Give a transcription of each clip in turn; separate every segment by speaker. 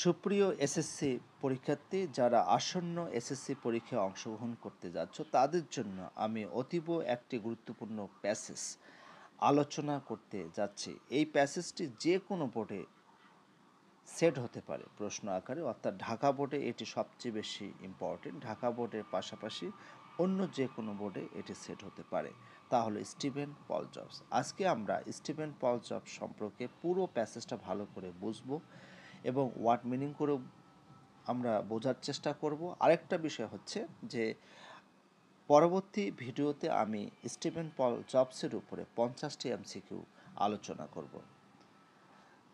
Speaker 1: সুপ্রিয় এসএসসি পরীক্ষার্থী, যারা আসন্ন এসএসসি পরীক্ষায় অংশগ্রহণ করতে যাচ্ছ তাদের জন্য আমি অতীব একটি গুরুত্বপূর্ণ প্যাসেজ আলোচনা করতে যাচ্ছি। এই প্যাসেজটি যে কোনো বোর্ডে সেট হতে পারে প্রশ্ন আকারে, অর্থাৎ ঢাকা বোর্ডে এটি সবচেয়ে বেশি ইম্পর্টেন্ট। ঢাকা বোর্ডের পাশাপাশি অন্য যে কোনো বোর্ডে এটি সেট হতে পারে। তাহলে স্টিভেন পল জবস, আজকে আমরা স্টিভেন পল জবস সম্পর্কে পুরো প্যাসেজটা ভালো করে বুঝবো এবং ওয়ার্ড মিনিং করে আমরা বোঝার চেষ্টা করব। আরেকটা বিষয় হচ্ছে যে পরবর্তী ভিডিওতে আমি স্টিভেন পল জবসের উপরে 50টি এমসিকিউ আলোচনা করব।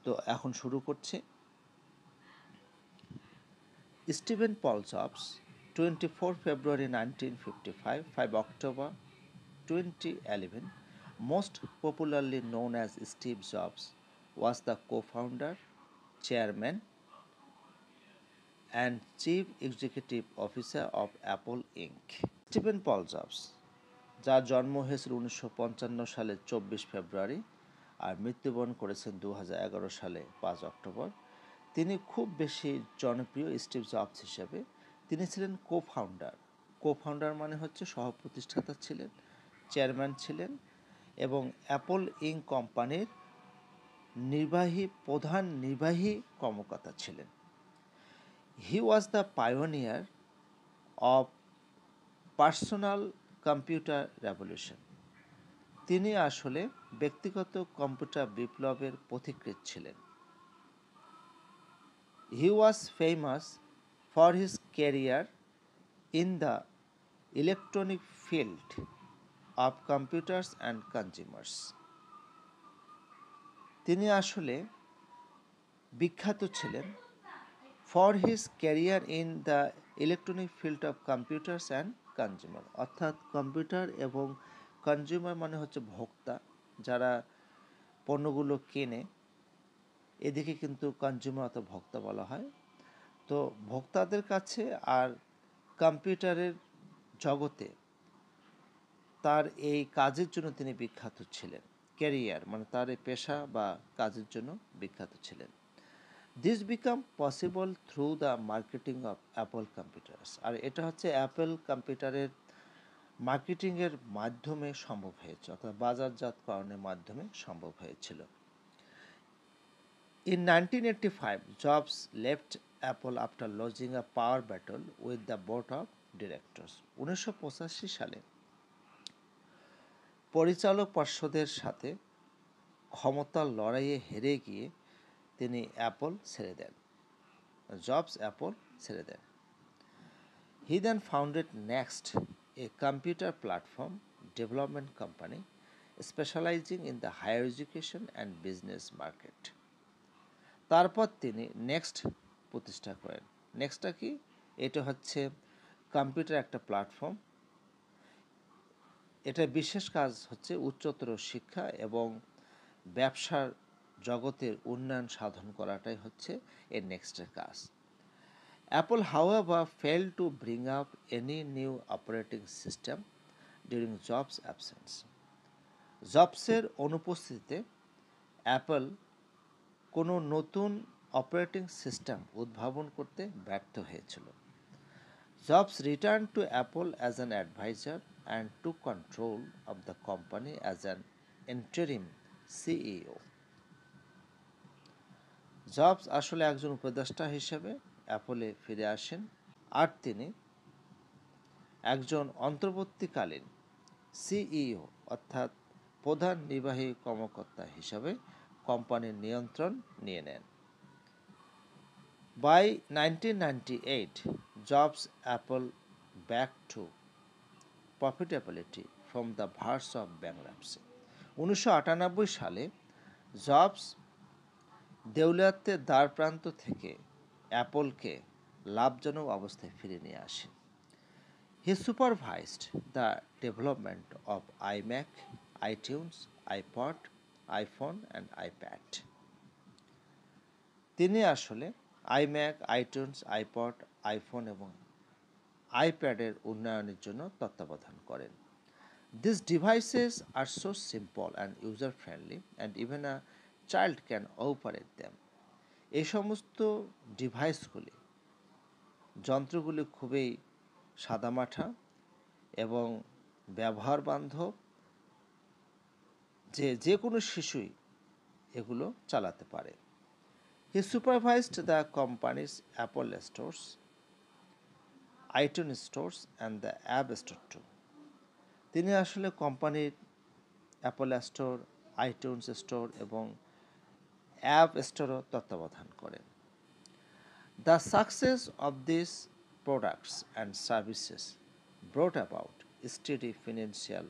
Speaker 1: তো এখন শুরু করছি। Stephen Paul Jobs, 24 February 1955, 5 October 2011, most popularly known as Steve Jobs, was the co-founder, chairman, and chief executive officer of Apple Inc. Steven Paul jobs, যার জন্ম হয়েছিল 1955 সালের 24 ফেব্রুয়ারি আর মৃত্যুবরণ করেছেন 2011 সালে 5 অক্টোবর। তিনি খুব বেশি জনপ্রিয় স্টিভ জবস হিসেবে। তিনি ছিলেন কো-ফাউন্ডার মানে হচ্ছে সহ-প্রতিষ্ঠাতা ছিলেন, চেয়ারম্যান ছিলেন এবং অ্যাপল ইনক কোম্পানির প্রধান নির্বাহী কর্মকর্তা ছিলেন। He was the pioneer of personal computer revolution. তিনি আসলে ব্যক্তিগত কম্পিউটার বিপ্লবের পথিকৃৎ ছিলেন। He was famous for his career in the electronic field of computers and consumers. তিনি আসলে বিখ্যাত ছিলেন for his career in the electronic field of computers and consumer, অর্থাৎ কম্পিউটার এবং কনজিউমার মানে হচ্ছে ভোক্তা, যারা পণ্যগুলো কেনে, এদিকে কিন্তু কনজিউমার অর্থাৎ ভোক্তা বলা হয়। তো ভোক্তাদের কাছে আর কম্পিউটারের জগতে তার এই কাজের জন্য তিনি বিখ্যাত ছিলেন। ক্যারিয়ার মানে তার এই পেশা বা কাজের জন্য বিখ্যাত ছিলেন। This became possible through the marketing of Apple computers, আর এটা হচ্ছে অ্যাপল কম্পিউটারের মার্কেটিংয়ের মাধ্যমে সম্ভব হয়েছে, অর্থাৎ বাজারজাতকরণের মাধ্যমে সম্ভব হয়েছিল। In 1985, Jobs left Apple after losing a power battle with the board of directors. 1985 সালে পরিচালক পর্ষদের সাথে ক্ষমতার লড়াইয়ে হেরে গিয়ে তিনি অ্যাপল ছেড়ে দেন। জবস অ্যাপল ছেড়ে দেন। He then founded Next, a computer platform development company specializing in the higher education and business market. তারপর তিনি নেক্সট প্রতিষ্ঠা করেন। নেক্সটটা কি? এটা হচ্ছে কম্পিউটার একটা প্ল্যাটফর্ম। এটা বিশেষ কাজ হচ্ছে উচ্চতর শিক্ষা এবং ব্যবসার জগতের উন্নয়ন সাধন করাটাই হচ্ছে এর নেক্সটের কাজ। Apple however failed to bring up any new operating system during Jobs' absence. জবসের অনুপস্থিতিতে অ্যাপল কোনো নতুন অপারেটিং সিস্টেম উদ্ভাবন করতে ব্যর্থ হয়েছিল। Jobs returned to Apple as an advisor and took control of the company as an interim CEO. Jobs আসলে একজন উপদেষ্টা হিসেবে অ্যাপলে ফিরে আসেন, আর তিনি একজন অন্তর্বর্তীকালীন সিইও অর্থাৎ প্রধান নির্বাহী কর্মকর্তা হিসাবে কোম্পানির নিয়ন্ত্রণ নিয়ে নেন। By 1998, Jobs Apple back to profitability from the verge of bankruptcy. 1998 সালে জবস দেউলিয়াত্বের দ্বারপ্রান্ত থেকে অ্যাপলকে লাভজনক অবস্থায় ফিরিয়ে নিয়ে আসেন। He supervised the development of iMac, iTunes, iPod, iPhone and iPad. তিনি আসলে iMac, iTunes, iPod, iPhone এবং iPad-এর উন্নয়নের জন্য তত্ত্বাবধান করেন। These devices are so simple and user-friendly and even a child can operate them. এই সমস্ত ডিভাইসগুলি, যন্ত্রগুলি খুবই সাদামাঠা এবং ব্যবহার বান্ধব, যে কোনো শিশুই এগুলো চালাতে পারে। He supervised the companies Apple stores, iTunes stores and the app store too. তিনি আসলে কোম্পানির অ্যাপল স্টোর, আইটিউনস স্টোর এবং অ্যাপ স্টোরও তত্ত্বাবধান করেন। The success of these products and services brought about steady financial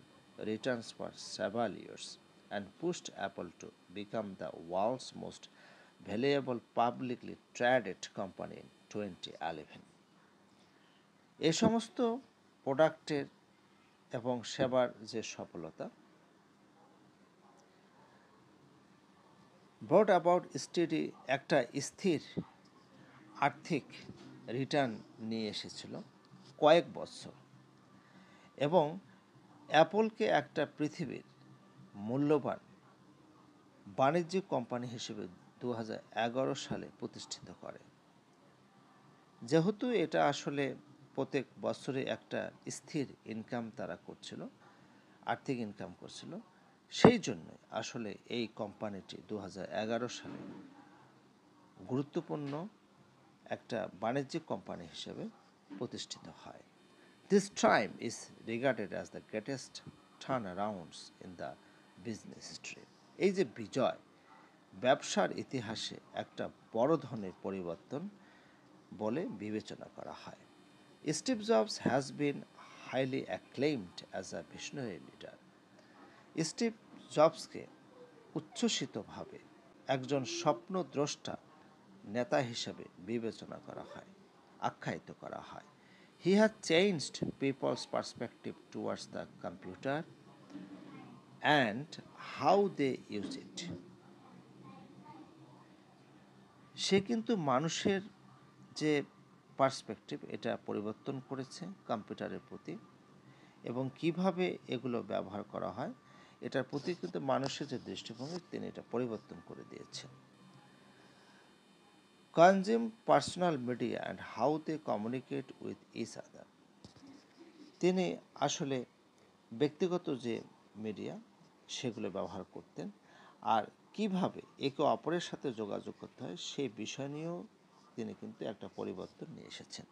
Speaker 1: returns for several years and pushed Apple to become the world's most valuable publicly traded company in 2011. এই সমস্ত প্রোডাক্টের এবং সেবার যে সফলতা brought about steady, একটা স্থির আর্থিক রিটার্ন নিয়ে এসেছিল কয়েক বছর, এবং অ্যাপলকে একটা পৃথিবীর মূল্যবান বাণিজ্যিক কোম্পানি হিসেবে 2011 সালে প্রতিষ্ঠিত করে। যেহেতু এটা আসলে প্রত্যেক বছরে একটা স্থির ইনকাম তারা করছিল, আর্থিক ইনকাম করছিল, সেই জন্য আসলে এই কোম্পানিটি 2011 সালে গুরুত্বপূর্ণ একটা বাণিজ্যিক কোম্পানি হিসেবে প্রতিষ্ঠিত হয়। This time is regarded as the greatest turnarounds in the business history. এই যে বিজয়, ব্যবসার ইতিহাসে একটা বড় ধরনের পরিবর্তন বলে বিবেচনা করা হয়। Steve Jobs has been highly acclaimed as a visionary leader. Steve জবসকে উচ্ছ্বসিতভাবে একজন স্বপ্নদ্রষ্টা নেতা হিসেবে বিবেচনা করা হয়, আখ্যায়িত করা হয়। He has changed people's perspective towards the computer and how they use it. সে কিন্তু মানুষের যে পার্সপেক্টিভ এটা পরিবর্তন করেছে কম্পিউটারের প্রতি, এবং কিভাবে এগুলো ব্যবহার করা হয় এটার প্রতি কিন্তু মানুষের যে দৃষ্টিভঙ্গি তিনি এটা পরিবর্তন করে দিয়েছেন। Consume personal media and how they communicate with each other. তিনি আসলে ব্যক্তিগত যে মিডিয়া সেগুলো ব্যবহার করতেন, আর কিভাবে একে অপরের সাথে যোগাযোগ করতে হয় সেই বিষয় নিয়েও তিনি কিন্তু একটা পরিবর্তন নিয়ে এসেছেন।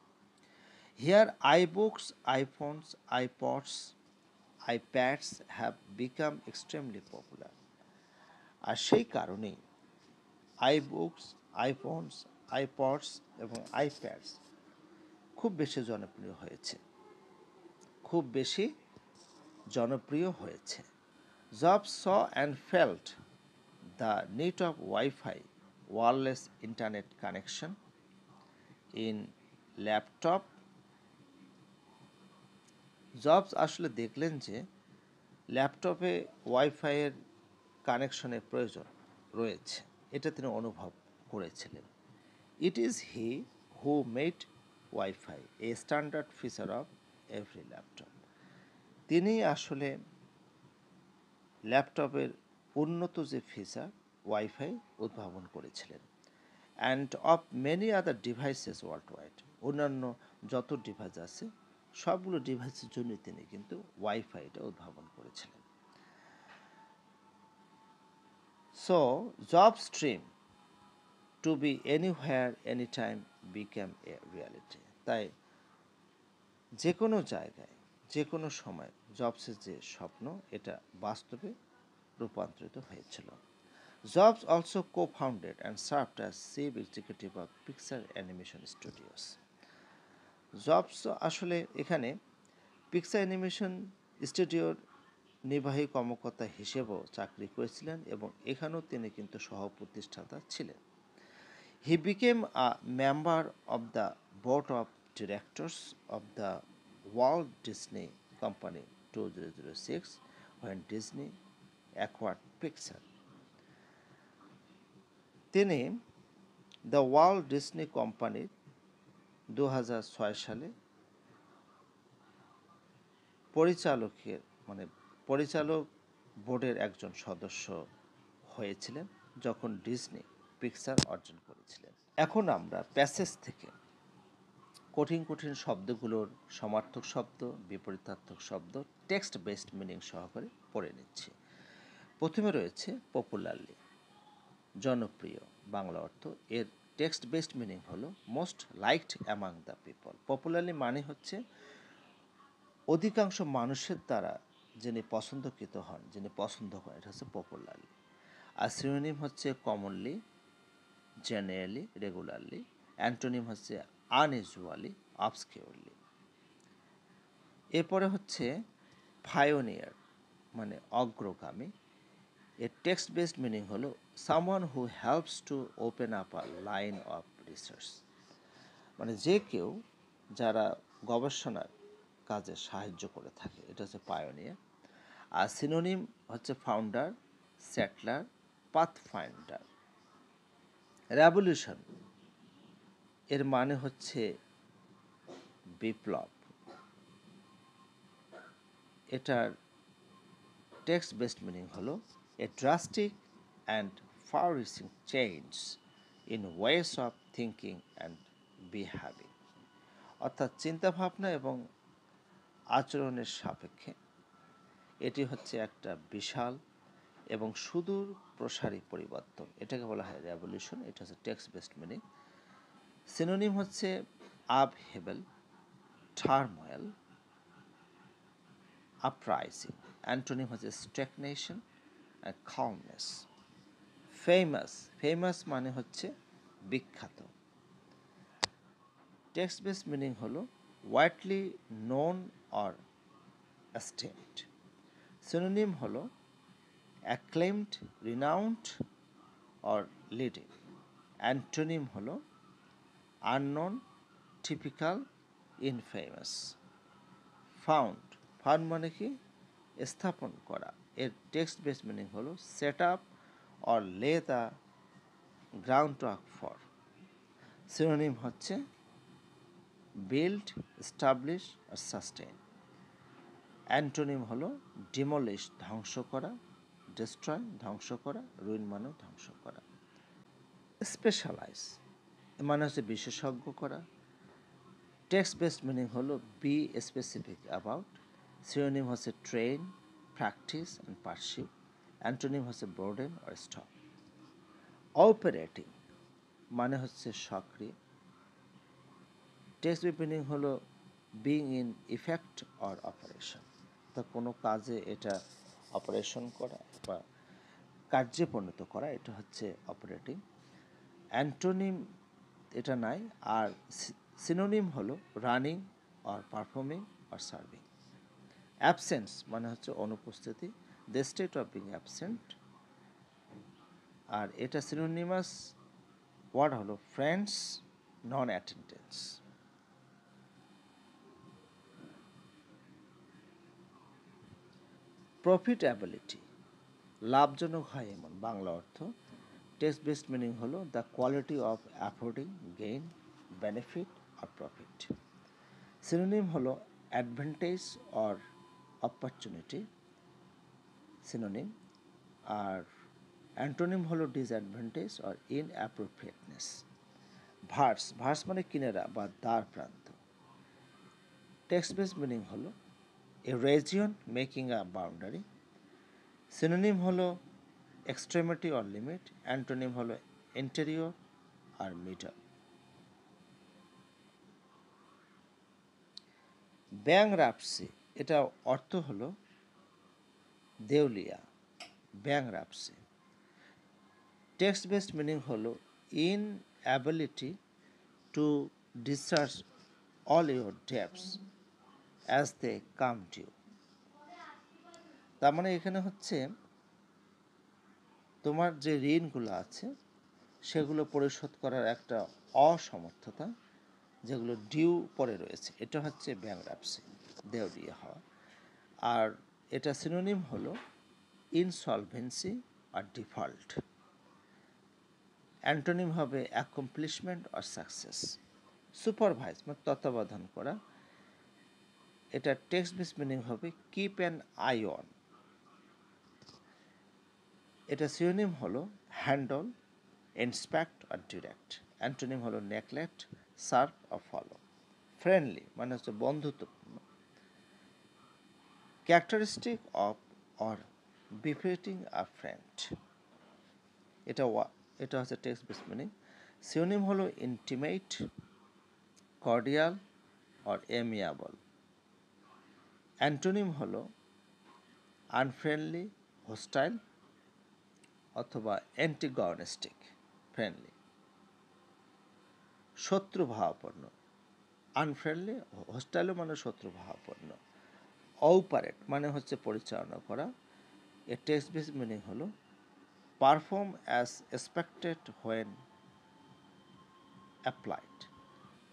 Speaker 1: Here iBooks, iPhones, iPods, iPads have become extremely popular. আর সেই কারণেই iBooks, iPhones, iPods এবং iPads খুব বেশি জনপ্রিয় হয়েছে, খুব বেশি জনপ্রিয় হয়েছে। Jobs saw and felt the need of Wi-Fi, wireless internet connection in laptop. Jobs আসলে দেখলেন যে ল্যাপটপে ওয়াইফাইয়ের কানেকশনের প্রয়োজন রয়েছে, এটা তিনি অনুভব করেছিলেন। It is he who made wifi A standard feature of every laptop. তিনি আসলে ল্যাপটপের উন্নত যে ফিচার ওয়াইফাই উদ্ভাবন করেছিলেন। And of many other devices world wide, অন্যান্য যত ডিভাইস আছে সবগুলো ডিভাইসের জন্য তিনি কিন্তু ওয়াইফাইটা উদ্ভাবন করেছিলেন। So Jobs dream to be anywhere any time became a reality. তাই যে কোনো জায়গায় যে কোনো সময় জবসের যে স্বপ্ন এটা বাস্তবে রূপান্তরিত হয়েছিল। Jobs also co-founded and served as chief executive of Pixar Animation Studios. Jobs আসলে এখানে পিক্সার অ্যানিমেশন স্টুডিওর নির্বাহী কর্মকর্তা হিসেবেও চাকরি করেছিলেন, এবং এখানেও তিনি কিন্তু সহ প্রতিষ্ঠাতা ছিলেন। He became a member of the board of directors of the Walt Disney company 2006 when Disney acquired Pixar. তিনি দ্য ওয়াল্ট ডিজনি কোম্পানির 2006 সালে পরিচালক বোর্ডের একজন সদস্য হয়েছিলেন, যখন ডিজনি পিকচার অর্জন করেছিলেন। এখন আমরা প্যাসেজ থেকে কঠিন কঠিন শব্দগুলোর সমার্থক শব্দ, বিপরীতার্থক শব্দ, টেক্সট বেসড মিনিং সহকারে পড়ে নিচ্ছি। প্রথমে রয়েছে পপুলারলি, জনপ্রিয়, বাংলা অর্থ। এর টেক্সট বেসড মিনিং হলো most liked among the people. Popularly মানে হচ্ছে অধিকাংশ মানুষের দ্বারা যিনি পছন্দকৃত হন, যিনি পছন্দ করেন, এটা হচ্ছে পপুলারলি। আর সিনোনিম হচ্ছে কমনলি, জেনারেলি, রেগুলারলি। অ্যান্টোনিম হচ্ছে আনইউজুয়ালি, অবসকিউরলি। এরপরে হচ্ছে পায়োনিয়ার মানে অগ্রগামী। এর টেক্সট বেসড মিনিং হলো someone who helps to open up a line of research, মানে যে কেউ যারা গবেষণার কাজে সাহায্য করে থাকে, এটা হচ্ছে পায়োনিয়ার। আর সিনোনিম হচ্ছে ফাউন্ডার, সেটলার, পাথফাইন্ডার। রেভলিউশন এর মানে হচ্ছে বিপ্লব। এটার টেক্সট বেসড মিনিং হলো a drastic and far reaching change in ways of thinking and behaving, অর্থাৎ চিন্তাভাবনা এবং আচরণের সাপেক্ষে এটি হচ্ছে একটা বিশাল এবং সুদূর প্রসারী পরিবর্তন, এটাকে বলা হয় রেভলিউশন। এটা হচ্ছে টেক্সট বেসড মিনিং। সিনোনিম হচ্ছে আপহেবেল, টার্মোয়েল, আপরাইজিং। অ্যান্টোনিম হচ্ছে stagnation and calmness. Famous, famous মানে হচ্ছে বিখ্যাত। টেক্সট বেসড মিনিং হলো widely known or esteemed. Synonym হলো acclaimed, renowned or leading. Antonym হলো unknown, typical, infamous. Found, found মানে কি স্থাপন করা। এর টেক্সট বেস মিনিং হলো set up or lay the groundwork for. Synonym হচ্ছে বিল্ড, এস্টাবলিশ আর সাস্টেইন। অ্যান্টোনিম হলো ডিমলিশ, ধ্বংস করা, ডিস্ট্রয়, ধ্বংস করা, রুইন মানে ধ্বংস করা। স্পেশালাইজ মানে হচ্ছে বিশেষজ্ঞ করা। টেক্সট বেসড মিনিং হলো বি স্পেসিফিক অ্যাবাউট। সিনোনিম হচ্ছে train, practice and pursue. Antonym হচ্ছে বোর্ডেন অর স্টপ। অপারেটিং মানে হচ্ছে সক্রিয়। টেক্সট বেসড মিনিং হলো being in effect or operation, তা কোনো কাজে এটা অপারেশন করা বা কার্যে পরিণত করা, এটা হচ্ছে অপারেটিং। অ্যান্টোনিম এটা নাই। আর সিনোনিম হলো running or performing or serving. Absence মানে হচ্ছে অনুপস্থিতি, the state of being absent. আর এটা সিনোনিমাস ওয়ার্ড হলো ফ্রেন্ডস, নন অ্যাটেন্ডেন্স। প্রফিটেবিলিটি লাভজনক হয় এমন, বাংলা অর্থ। টেক্সট বেসড মিনিং হলো the quality of affording gain, benefit আর প্রফিট। সিনোনিম হলো অ্যাডভান্টেজ অর অপরচুনিটি, সিনোনিম। আর অ্যান্টোনিম হলো disadvantage or inappropriateness. Verse, verse মানে কিনারা বা দ্বার প্রান্ত। টেক্সট বেসড মিনিং হলো এ region making a boundary. Synonym হলো এক্সট্রিমিটি অর লিমিট। অ্যান্টোনিম হলো ইন্টেরিয়র আর মিডল। ব্যাংরাপসি এটা অর্থ হলো দেউলিয়া, ব্যাংরাপসি। টেক্সট বেসড মিনিং হলো inability to discharge all your debts as they come due. তার মানে এখানে হচ্ছে তোমার যে ঋণগুলো আছে সেগুলো পরিশোধ করার একটা অসমর্থতা, যেগুলো ডিউ পরে রয়েছে, এটা হচ্ছে ব্যাংরাপসি, দেউলিয়া হওয়া। আর এটা সিনোনিম হলো ইনসলভেন্সি আর ডিফল্ট। অ্যান্টোনিম হবে অ্যাকমপ্লিশমেন্ট আর সাকসেস। সুপারভাইজ মানে তত্ত্বাবধান করা, এটা টেক্সট বেস মিনিং হবে কিপ অ্যান আই অন। এটা সিনোনিম হলো হ্যান্ডল, ইন্সপেক্ট আর ডিরেক্ট। অ্যান্টোনিম হলো নেগলেক্ট, সার্ভ আর ফলো। ফ্রেন্ডলি মানে হচ্ছে বন্ধুত্বপূর্ণ। Characteristic of or befitting a friend, এটা এটা হচ্ছে টেক্সট বেস মিনিং। সিনোনিম হলো ইন্টিমেট, কর্ডিয়াল আর এমিয়াবল। অ্যান্টোনিম হলো আনফ্রেন্ডলি, হোস্টাইল অথবা অ্যান্টিগনিস্টিক, ফ্রেন্ডলি। শত্রুভাবাপন্ন, আনফ্রেন্ডলি, হোস্টাইলও মানে শত্রুভাবাপন্ন। অপারেট মানে হচ্ছে পরিচালনা করা। এর টেক্সট বেস মিনিং হলো perform as expected when applied.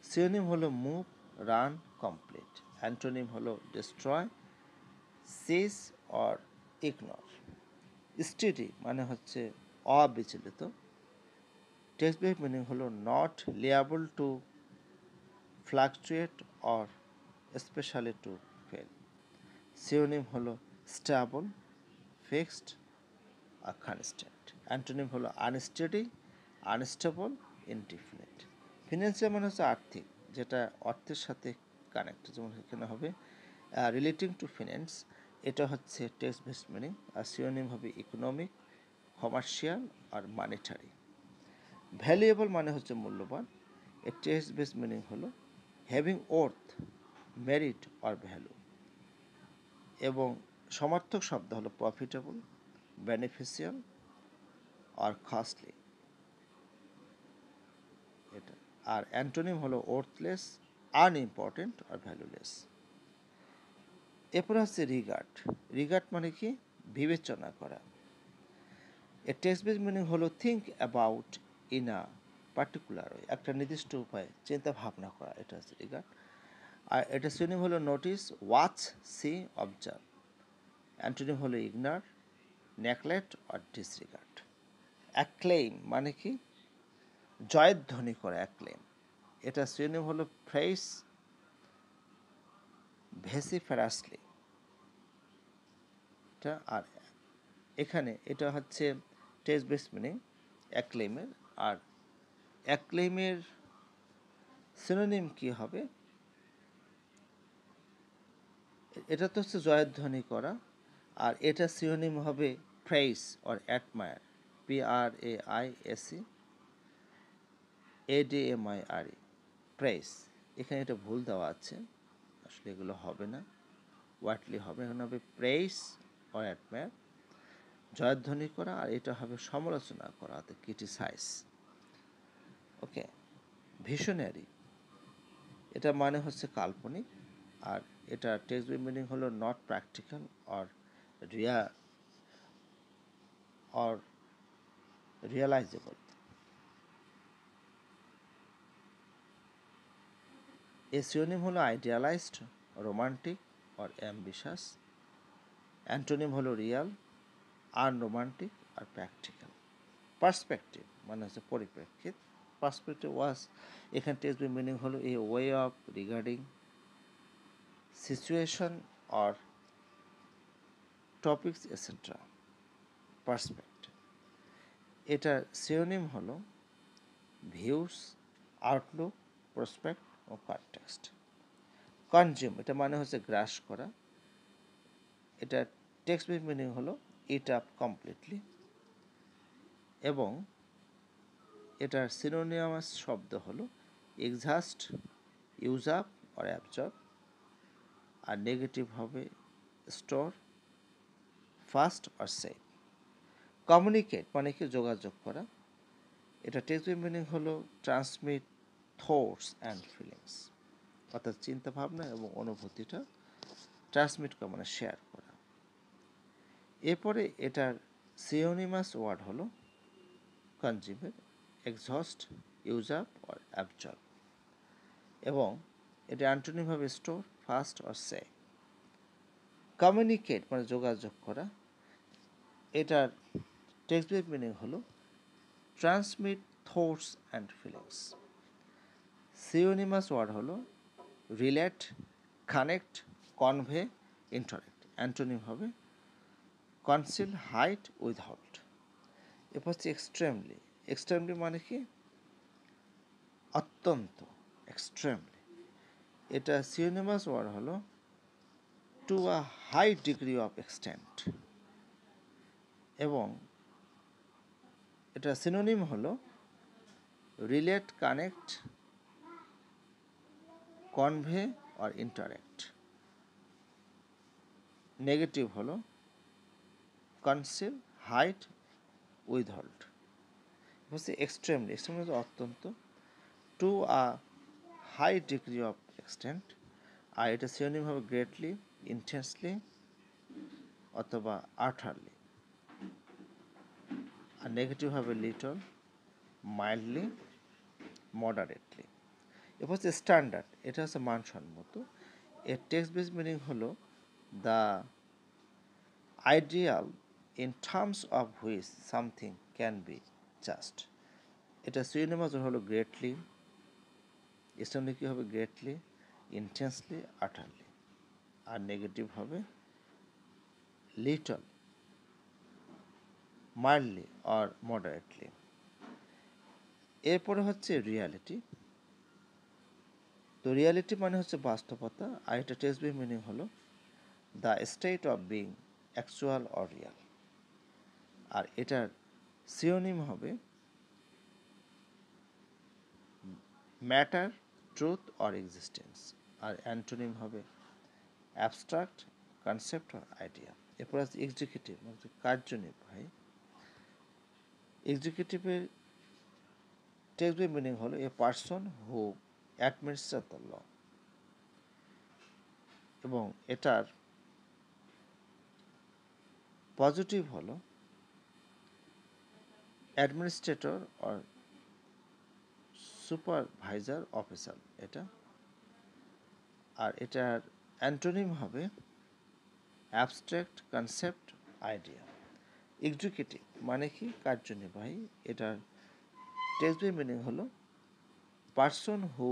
Speaker 1: Synonym হলো মুভ, রান, কমপ্লিট। অ্যান্টোনিম হলো destroy, cease or ignore. Steady মানে হচ্ছে অবিচলিত। টেক্সট বেস মিনিং হলো not liable to fluctuate or especially to fail. Synonym হলো স্টেবল, ফিক্সড আর constant. Antonym হলো unsteady, unstable, indefinite. Financial মানে হচ্ছে আর্থিক, যেটা অর্থের সাথে কানেক্ট, যেমন এখানে হবে রিলেটিং টু ফিন্যান্স, এটা হচ্ছে টেক্সট বেস মিনিং। আর সিনোনিম হবে ইকোনমিক, কমার্শিয়াল আর মানিটারি। ভ্যালুয়েবল মানে হচ্ছে মূল্যবান। এর টেক্সট বেস মিনিং হলো having worth, merit or value. এবং সমার্থক শব্দ হলো প্রফিটেবল, বেনিফিশিয়াল আর কস্টলি, এটা। আর অ্যান্টোনিম হলো ওর্থলেস, আনইম্পর্টেন্ট আর ভ্যালুলেস। এরপরে হচ্ছে রিগার্ড। রিগার্ড মানে কি? বিবেচনা করা। এর টেক্সট বেস মিনিং হলো think about in a particular way, একটা নির্দিষ্ট উপায়ে চিন্তা ভাবনা করা, এটা হচ্ছে রিগার্ড। আর এটা সিনোনিম হলো notice, watch, see, observe. Antonym হলো ইগনোর, নেগলেক্ট আর ডিসরিগার্ড। অ্যাক্লেইম মানে কি? জয়ধ্বনি করা, অ্যাক্লেইম। এটা সিনোনিম হলো প্রেইস, ভেসিফেরাসলি, এটা। আর এখানে এটা হচ্ছে টেক্সট বেস মিনিং অ্যাক্লেইমের। আর অ্যাক্লেইমের সিনোনিম কি হবে? এটা তো হচ্ছে জয়ধ্বনি করা, আর এটা সিনোনিম হবে praise or admire, PRAISE ADMIRE, praise. এখানে এটা ভুল দেওয়া আছে, আসলে এগুলো হবে না, ওয়াটলি হবে, এখানে হবে প্রেইস অর অ্যাডমায়ার, জয়ধ্বনি করা। আর এটা হবে সমালোচনা করা, অর্থাৎ ক্রিটিসাইজ। ওকে। ভিশনারি, এটা মানে হচ্ছে কাল্পনিক। আর এটা টেক্সট মিনিং হলো নট প্র্যাকটিক্যাল অর রিয়ালাইজেবল। এর সিনোনিম হলো আইডিয়ালাইজড, রোমান্টিক অর অ্যাম্বিশাস। অ্যান্টোনিম হলো রিয়াল, আনরোমান্টিক আর প্র্যাকটিক্যাল। পার্সপেক্টিভ মানে হচ্ছে পরিপ্রেক্ষিত। পার্সপেক্টিভ ওয়াজ, এখানে টেক্সট মিনিং হলো a way of regarding situation or topics etcetera. Perspective. এটার সিনোনিম হলো ভিউস, আউটলুক, প্রসপেক্ট ও কনটেক্সট। কনজিউম, এটা মানে হচ্ছে গ্রাস করা। এটা টেক্সট মিনিং হলো ইট আপ কমপ্লিটলি। এবং এটার সিনোনিমাস শব্দ হলো exhaust, use up or absorb. আর নেগেটিভ হবে store, fast or save. Communicate মানে কি? যোগাযোগ করা। এটা টেক্সট মিনিং হলো ট্রান্সমিট থটস অ্যান্ড ফিলিংস, অর্থাৎ চিন্তা ভাবনা এবং অনুভূতিটা ট্রান্সমিট করা মানে শেয়ার করা। এরপরে এটার সিনোনিমাস ওয়ার্ড হলো কনজিউমের, exhaust, use up or absorb. এবং এটা অ্যান্টোনিম হবে স্টোর, ফাস্ট অর সে। কমিউনিকেট মানে যোগাযোগ করা। এটার টেক্সট মিনিং হলো transmit thoughts and feelings. Synonymous word হলো relate, connect, convey, interact. Antonym হবে কনসিল, হাইড, উইথহোল্ড। এরপর হচ্ছে এক্সট্রিমলি। এক্সট্রিমলি মানে কি? অত্যন্ত, এক্সট্রিমলি। এটা সিনোনিমাস ওয়ার্ড হলো to a high degree of extent, এবং এটা সিনোনিম হলো relate, connect, convey or interact. Negative হলো কনসিল, হাইড, উইথহোল্ড। হচ্ছে এক্সট্রিমলি, এক্সট্রিমলি হচ্ছে অত্যন্ত, to a high degree of extent, আর এটা সিনোনিম হবে গ্রেটলি, ইন্টেন্সলি অথবা আর্থারলি। আর নেগেটিভ হবে লিটল, মাইল্ডলি, মডারেটলি। এরপর হচ্ছে স্ট্যান্ডার্ড, এটা হচ্ছে মানসম্মত। এর টেক্সট বেস মিনিং হলো the ideal in terms of which something can be just. এটা সিনোনিমাস হলো গ্রেটলি, এক্সট্রিমলি কী হবে? Greatly, intensely, utterly. আর নেগেটিভ হবে লিটল, মাইল্ডলি অর মডারেটলি। এরপরে হচ্ছে রিয়ালিটি। তো রিয়ালিটি মানে হচ্ছে বাস্তবতা, আর এটা টেক্সট বেস মিনিং হলো the state of being actual or real. আর এটার সিনোনিম হবে ম্যাটার, ট্রুথ অর এক্সিস্টেন্স। আর অ্যান্টোনিম হবে অ্যাবস্ট্রাক্ট, কনসেপ্ট অর আইডিয়া। এরপর আছে এক্সিকিউটিভ, মানে কার্যনির্বাহী। এক্সিকিউটিভের টেক্সট বেস মিনিং হলো a person who administrate the law, এবং এটার পজিটিভ হলো অ্যাডমিনিস্ট্রেটর অর সুপারভাইজার অফিসার এটা। আর এটার অ্যান্টোনিম হবে অ্যাবস্ট্রাক্ট, কনসেপ্ট, আইডিয়া। এক্সিকিউটিভ মানে কি? কার্যনির্বাহী। এটার টেক্সট বেস মিনিং হলো person who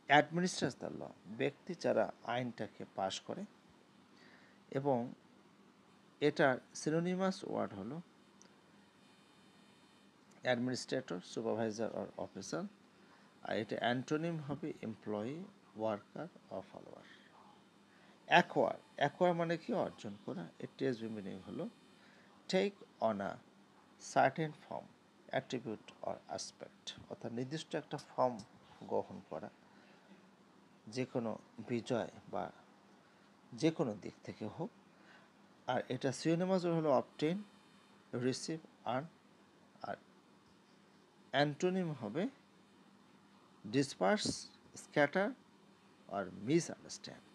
Speaker 1: administrates the law, ব্যক্তি যারা আইনটাকে পাশ করে। এবং এটার সিনোনিমাস ওয়ার্ড হলো অ্যাডমিনিস্ট্রেটর, সুপারভাইজার অর অফিসার। আর এটা অ্যান্টোনিম হবে employee, worker or follower. Acquire, acquire মানে কি? অর্জন করা। এর টেক্সট মিনিং হলো take on a certain form, attribute or aspect, অর্থাৎ নির্দিষ্ট একটা ফর্ম গ্রহণ করা, যে কোনো বিজয় বা যে কোনো দিক থেকে হোক। আর এটা সিনোনিমাস হলো অবটেন, রিসিভ, আর্ন। আর অ্যান্টোনিম হবে ডিসপার্স, স্ক্যাটার আর মিসআন্ডারস্ট্যান্ড।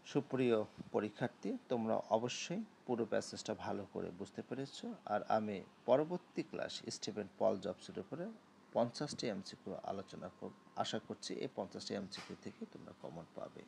Speaker 1: সুপ্রিয় পরীক্ষার্থী, তোমরা অবশ্যই পুরো প্যাসেজটা ভালো করে বুঝতে পেরেছ। আর আমি পরবর্তী ক্লাস স্টিফেন পল জবসের উপরে 50টি এমসিকিউ আলোচনা আশা করছি এই 50টি এমসিকিউ থেকে তোমরা কমন পাবে।